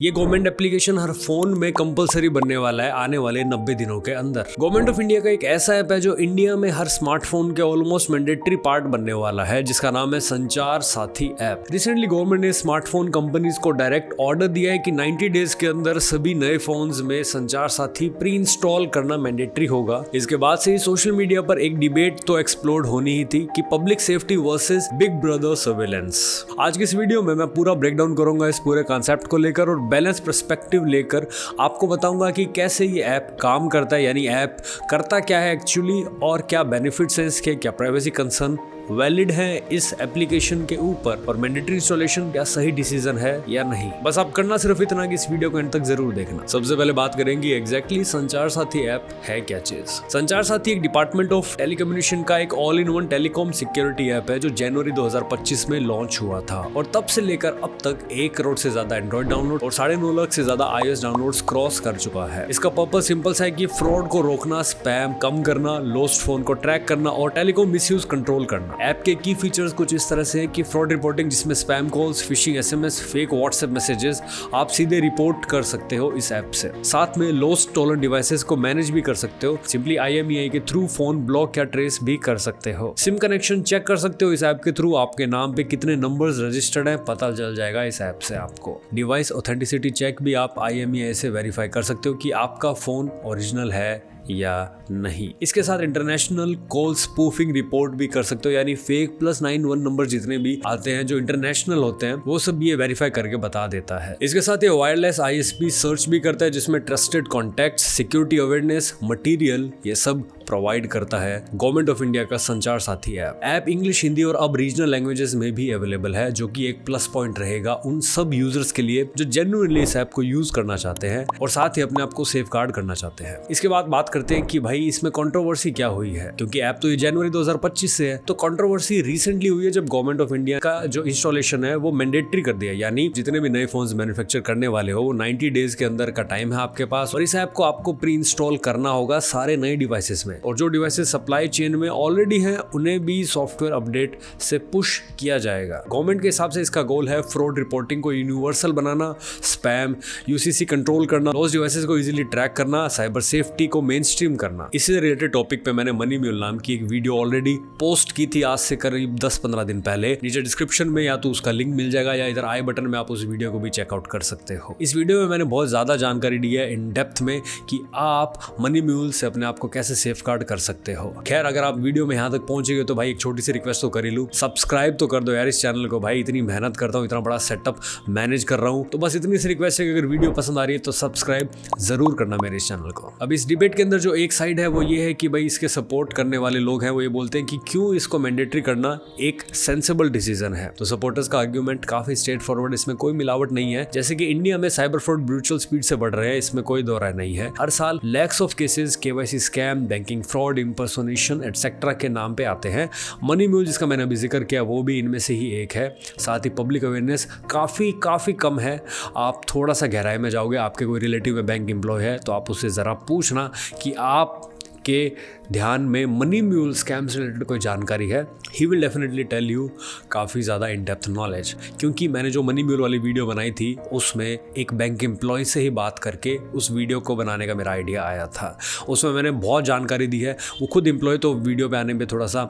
ये government application हर phone में compulsory बनने वाला है आने वाले 90 दिनों के अंदर। गवर्नमेंट ऑफ इंडिया का एक ऐसा ऐप है जो इंडिया में हर स्मार्टफोन के ऑलमोस्ट मैंडेटरी पार्ट बनने वाला है, जिसका नाम है संचार साथी ऐप। रिसेंटली गवर्नमेंट ने स्मार्टफोन कंपनीज को डायरेक्ट ऑर्डर दिया है कि 90 डेज के अंदर सभी नए फोन्स में संचार साथी प्री इंस्टॉल करना मैंडेटरी होगा। इसके बाद से ही सोशल मीडिया पर एक डिबेट तो एक्सप्लोड होनी ही थी कि public safety versus big brother surveillance. आज की इस वीडियो में मैं पूरा ब्रेकडाउन करूंगा इस पूरे कॉन्सेप्ट को लेकर और बैलेंस पर्सपेक्टिव लेकर आपको बताऊंगा कि कैसे ये ऐप काम करता है, यानी ऐप करता क्या है एक्चुअली और क्या बेनिफिट्स हैं इसके, क्या प्राइवेसी कंसर्न वैलिड है इस एप्लीकेशन के ऊपर और मैंडेटरी इंस्टॉलेशन क्या सही डिसीजन है या नहीं। बस आप करना सिर्फ इतना कि इस वीडियो को एंड तक जरूर देखना। सबसे पहले बात करेंगे एग्जैक्टली संचार साथी ऐप है क्या चीज। संचार साथी एक डिपार्टमेंट ऑफ टेलीकम्युनिकेशन का एक all in one telecom security app है जो जनवरी 2025 में लॉन्च हुआ था और तब से लेकर अब तक 1 करोड़ से ज्यादा एंड्रॉइड डाउनलोड और 9.5 लाख से ज्यादा iOS डाउनलोड्स क्रॉस कर चुका है। इसका पर्पस सिंपल सा है कि फ्रॉड को रोकना, स्पैम कम करना, लॉस्ट फोन को ट्रैक करना और टेलीकॉम मिसयूज कंट्रोल करना। ऐप के की फीचर्स कुछ इस तरह से है कि फ्रॉड रिपोर्टिंग, जिसमें spam calls, fishing SMS, fake WhatsApp messages आप सीधे रिपोर्ट कर सकते हो इस ऐप से। साथ में लॉस्ट स्टोलन डिवाइसेस को मैनेज भी कर सकते हो। सिंपली IMEI के थ्रू फोन ब्लॉक या ट्रेस भी कर सकते हो। सिम कनेक्शन चेक कर सकते हो इस ऐप के थ्रू। आपके नाम पे कितने नंबर्स रजिस्टर्ड हैं पता चल जाएगा इस ऐप से आपको। डिवाइस ऑथेंटिसिटी चेक भी आप IMEI से वेरीफाई कर सकते हो कि आपका फोन ओरिजिनल है या नहीं। इसके साथ इंटरनेशनल कॉल स्पूफिंग रिपोर्ट भी कर सकते हो, यानी फेक +91 नंबर जितने भी आते हैं जो इंटरनेशनल होते हैं वो सब ये वेरीफाई करके बता देता है। इसके साथ ये वायरलेस ISP सर्च भी करता है जिसमें trusted contacts, security awareness material ये सब प्रोवाइड करता है गवर्नमेंट ऑफ इंडिया का संचार साथी ऐप। ऐप इंग्लिश, हिंदी और अब रीजनल लैंग्वेजेस में भी अवेलेबल है, जो कि एक प्लस पॉइंट रहेगा उन सब यूजर्स के लिए जो जेन्युइनली इस ऐप को यूज करना चाहते हैं और साथ ही अपने आप को सेफगार्ड करना चाहते हैं। इसके बाद बात करते हैं कि भाई इसमें कंट्रोवर्सी क्या हुई है, क्योंकि ऐप तो ये जनवरी 2025 से है। तो कंट्रोवर्सी रिसेंटली हुई है जब गवर्नमेंट ऑफ इंडिया का जो इंस्टॉलेशन है वो मैंडेटरी कर दिया, यानी जितने भी नए फोन्स मैन्युफैक्चर करने वाले हो वो 90 डेज के अंदर का टाइम है आपके पास और इस ऐप को आपको प्री इंस्टॉल करना होगा सारे नए डिवाइसेस में। और जो डिवाइसेस सप्लाई चेन में ऑलरेडी हैं उन्हें भी सॉफ्टवेयर अपडेट से पुश किया जाएगा। गवर्नमेंट के हिसाब से इसका गोल है फ्रॉड रिपोर्टिंग को यूनिवर्सल बनाना, स्पैम UCC कंट्रोल करना, लॉस्ट डिवाइसेस को इजीली ट्रैक करना, साइबर सेफ्टी को मेन स्ट्रीम करना। इससे रिलेटेड टॉपिक पे मैंने मनी म्यूल नाम की एक वीडियो ऑलरेडी पोस्ट की थी आज से करीब 10-15 दिन पहले। नीचे डिस्क्रिप्शन में या तो उसका लिंक मिल जाएगा या इधर आई बटन में आप उस वीडियो को भी चेकआउट कर सकते हो। इस वीडियो में मैंने बहुत ज्यादा जानकारी दी है इन डेप्थ में कि आप मनी म्यूल से अपने आप को कैसे सेफगार्ड कर सकते हो। खैर, अगर आप वीडियो में यहाँ तक पहुंचे गए तो भाई एक छोटी सी रिक्वेस्ट तो कर ही लूं, सब्सक्राइब तो कर दो यार इस चैनल को। भाई इतनी मेहनत करता हूँ, इतना बड़ा सेटअप मैनेज कर रहा हूँ, तो बस इतनी सी रिक्वेस्ट है कि अगर वीडियो पसंद आ रही है तो सब्सक्राइब जरूर करना मेरे इस चैनल को। अब इस डिबेट के अंदर जो एक साइड है वो ये है कि भाई इसके सपोर्ट करने वाले लोग हैं वो ये बोलते हैं कि क्यों इसको मैंडेटरी करना एक सेंसिबल डिसीजन है। तो सपोर्टर्स का आर्ग्यूमेंट काफी स्ट्रेट फॉरवर्ड, इसमें कोई मिलावट नहीं है। जैसे कि इंडिया में साइबर फ्रॉड ब्रूचुअल स्पीड से बढ़ रहे हैं, इसमें कोई दो राय नहीं है। हर साल lakhs of cases KYC scam, banking fraud, impersonation etcetera के नाम पे आते हैं। मनी म्यूल जिसका मैंने अभी जिक्र किया वो भी इनमें से ही एक है। साथ ही पब्लिक अवेयरनेस काफी कम है। आप थोड़ा सा गहराई में जाओगे, आपके कोई रिलेटिव में बैंक एम्प्लॉय है तो आप उससे जरा पूछना कि आप के ध्यान में मनी म्यूल स्कैम से रिलेटेड कोई जानकारी है। He will definitely tell you काफ़ी ज़्यादा इन डेप्थ नॉलेज, क्योंकि मैंने जो मनी म्यूल वाली वीडियो बनाई थी उसमें एक बैंक एम्प्लॉय से ही बात करके उस वीडियो को बनाने का मेरा आइडिया आया था। उसमें मैंने बहुत जानकारी दी है। वो खुद एम्प्लॉय तो वीडियो पे आने में थोड़ा सा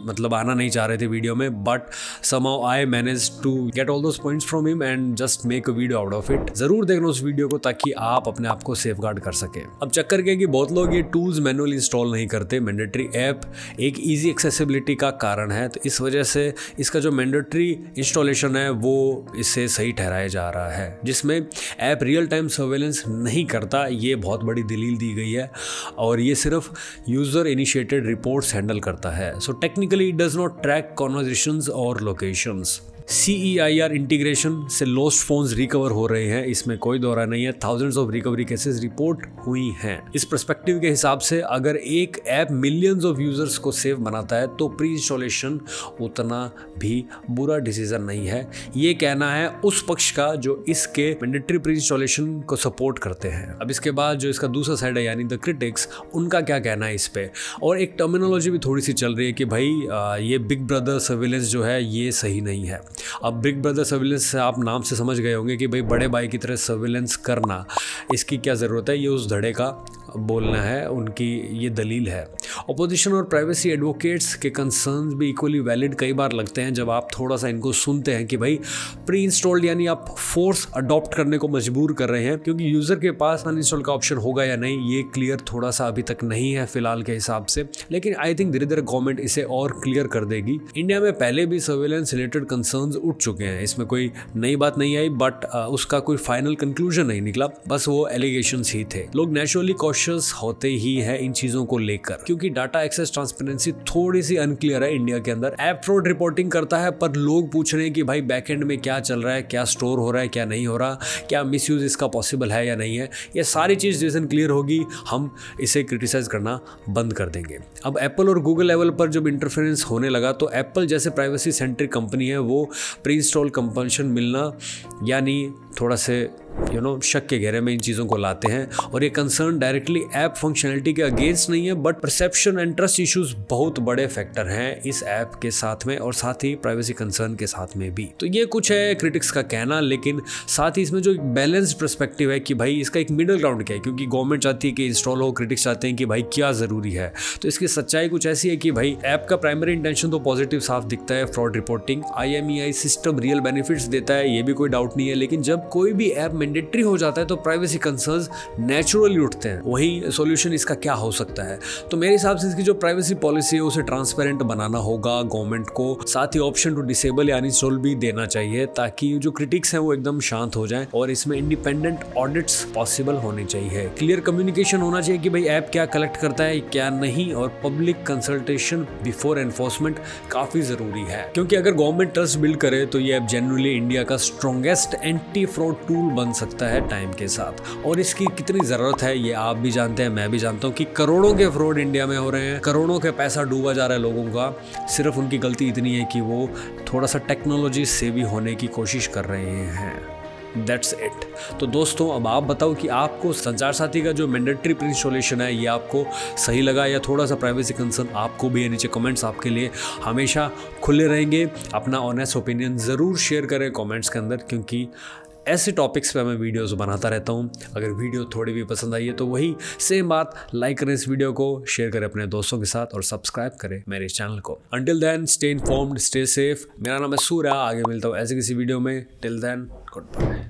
मतलब आना नहीं चाह रहे थे वीडियो में, but somehow I manage to get all those points from him and just make a video out of it. ज़रूर देखना उस वीडियो को ताकि आप अपने आप को सेफगार्ड कर सकें। अब चक्कर क्या कि बहुत लोग ये टूल्स मैनुअली इंस्टॉल नहीं करते। मैंडेटरी ऐप एक इजी एक्सेसिबिलिटी का कारण है, तो इस वजह से इसका जो मैंडेटरी इंस्टॉलेशन है वो इससे सही ठहराया जा रहा है, जिसमें ऐप रियल टाइम सर्वेलेंस नहीं करता। ये बहुत बड़ी दलील दी गई है और ये सिर्फ यूजर इनिशिएटेड रिपोर्ट्स हैंडल करता है। So technically it does not track conversations और लोकेशंस। CEIR इंटीग्रेशन से लॉस्ट फोन्स रिकवर हो रहे हैं, इसमें कोई दौरा नहीं है। Thousands of recovery cases report हुई हैं। इस पर्सपेक्टिव के हिसाब से अगर एक ऐप मिलियंस ऑफ यूजर्स को सेफ बनाता है तो प्री इंस्टॉलेशन उतना भी बुरा डिसीजन नहीं है। ये कहना है उस पक्ष का जो इसके मैंडेटरी प्री इंस्टॉलेशन को सपोर्ट करते हैं। अब इसके बाद जो इसका दूसरा साइड है यानी द क्रिटिक्स, उनका क्या कहना है इस पे। और एक टर्मिनोलॉजी भी थोड़ी सी चल रही है कि भाई ये बिग ब्रदर सर्विलेंस जो है ये सही नहीं है। अब बिग ब्रदर सर्विलेंस से आप नाम से समझ गए होंगे कि भाई बड़े भाई की तरह सर्विलेंस करना इसकी क्या ज़रूरत है, ये उस धड़े का बोलना है, उनकी ये दलील है। अपोजिशन और प्राइवेसी एडवोकेट्स के कंसर्न्स भी इक्वली वैलिड कई बार लगते हैं जब आप थोड़ा सा इनको सुनते हैं कि भाई प्री इंस्टॉल्ड यानी आप फोर्स अडॉप्ट करने को मजबूर कर रहे हैं, क्योंकि यूज़र के पास अनइंस्टॉल का ऑप्शन होगा या नहीं ये क्लियर थोड़ा सा अभी तक नहीं है फिलहाल के हिसाब से, लेकिन आई थिंक धीरे धीरे गवर्नमेंट इसे और क्लियर कर देगी। इंडिया में पहले भी सर्वेलेंस रिलेटेड कंसर्न्स उठ चुके हैं, इसमें कोई नई बात नहीं आई, बट उसका कोई फाइनल कंक्लूजन नहीं निकला, बस वो एलिगेशंस ही थे। लोग नेचुरली कॉशियस होते ही है इन चीजों को लेकर, क्योंकि डाटा एक्सेस ट्रांसपेरेंसी थोड़ी सी अनक्लियर है इंडिया के अंदर। ऐप फ्रॉड रिपोर्टिंग करता है पर लोग पूछ रहे हैं कि भाई बैकएंड में क्या चल रहा है, क्या स्टोर हो रहा है, क्या नहीं हो रहा, क्या मिसयूज इसका पॉसिबल है या नहीं है। ये सारी चीज जिस दिन क्लियर होगी हम इसे क्रिटिसाइज करना बंद कर देंगे। अब एप्पल और गूगल लेवल पर जब इंटरफेरेंस होने लगा तो एप्पल जैसे प्राइवेसी सेंट्रिक कंपनी है वो प्री इंस्टॉल कंपल्शन मिलना यानी थोड़ा से शक के घेरे में इन चीज़ों को लाते हैं, और ये कंसर्न डायरेक्टली ऐप फंक्शनैलिटी के अगेंस्ट नहीं है, but perception and trust issues बहुत बड़े फैक्टर हैं इस ऐप के साथ में और साथ ही प्राइवेसी कंसर्न के साथ में भी। तो ये कुछ है क्रिटिक्स का कहना, लेकिन साथ ही इसमें जो एक बैलेंस्ड पर्सपेक्टिव है कि भाई इसका एक मिडिल ग्राउंड क्या है, क्योंकि गवर्नमेंट चाहती है कि इंस्टॉल हो, क्रिटिक्स चाहते हैं कि भाई क्या ज़रूरी है। तो इसकी सच्चाई कुछ ऐसी है कि भाई ऐप का प्राइमरी इंटेंशन तो पॉजिटिव साफ दिखता है, fraud reporting, IMEI system real benefits देता है, ये भी कोई डाउट नहीं है, लेकिन जब कोई भी ऐप मैंडेटरी हो जाता है तो प्राइवेसी कंसर्न्स नेचुरली उठते हैं। वही सॉल्यूशन इसका क्या हो सकता है? तो मेरे हिसाब से इसकी जो प्राइवेसी पॉलिसी है उसे ट्रांसपेरेंट बनाना होगा गवर्नमेंट को, साथ ही ऑप्शन टू डिसेबल या अनइंस्टॉल भी देना चाहिए ताकि जो क्रिटिक्स हैं वो एकदम शांत हो जाएं, और इसमें इंडिपेंडेंट ऑडिट्स पॉसिबल होने चाहिए। क्लियर कम्युनिकेशन होना चाहिए कि भाई ऐप क्या कलेक्ट करता है क्या नहीं, और पब्लिक कंसल्टेशन बिफोर एनफोर्समेंट काफी जरूरी है, क्योंकि अगर गवर्नमेंट ट्रस्ट बिल्ड करे तो ये ऐप जेन्युइनली इंडिया का स्ट्रॉन्गेस्ट एंटी फ्रॉड टूल बन सकता है टाइम के साथ। और इसकी कितनी ज़रूरत है ये आप भी जानते हैं, मैं भी जानता हूँ कि करोड़ों के फ्रॉड इंडिया में हो रहे हैं, करोड़ों के पैसा डूबा जा रहा है लोगों का, सिर्फ उनकी गलती इतनी है कि वो थोड़ा सा टेक्नोलॉजी सेवी होने की कोशिश कर रहे हैं। That's it. तो दोस्तों अब आप बताओ कि आपको संचार साथी का जो मैंडेटरी प्री इंस्टॉलेशन है ये आपको सही लगा या थोड़ा सा प्राइवेसी कंसर्न आपको भी है? नीचे कमेंट्स आपके लिए हमेशा खुले रहेंगे। अपना ऑनेस्ट ओपिनियन ज़रूर शेयर करें कमेंट्स के अंदर, क्योंकि ऐसे टॉपिक्स पे मैं वीडियोस बनाता रहता हूँ। अगर वीडियो थोड़ी भी पसंद आई है तो वही सेम बात, लाइक करें इस वीडियो को, शेयर करें अपने दोस्तों के साथ और सब्सक्राइब करें मेरे इस चैनल को। Until then stay informed, stay safe. मेरा नाम है सूर्या, आगे मिलता हूँ ऐसे किसी वीडियो में। Till then good bye.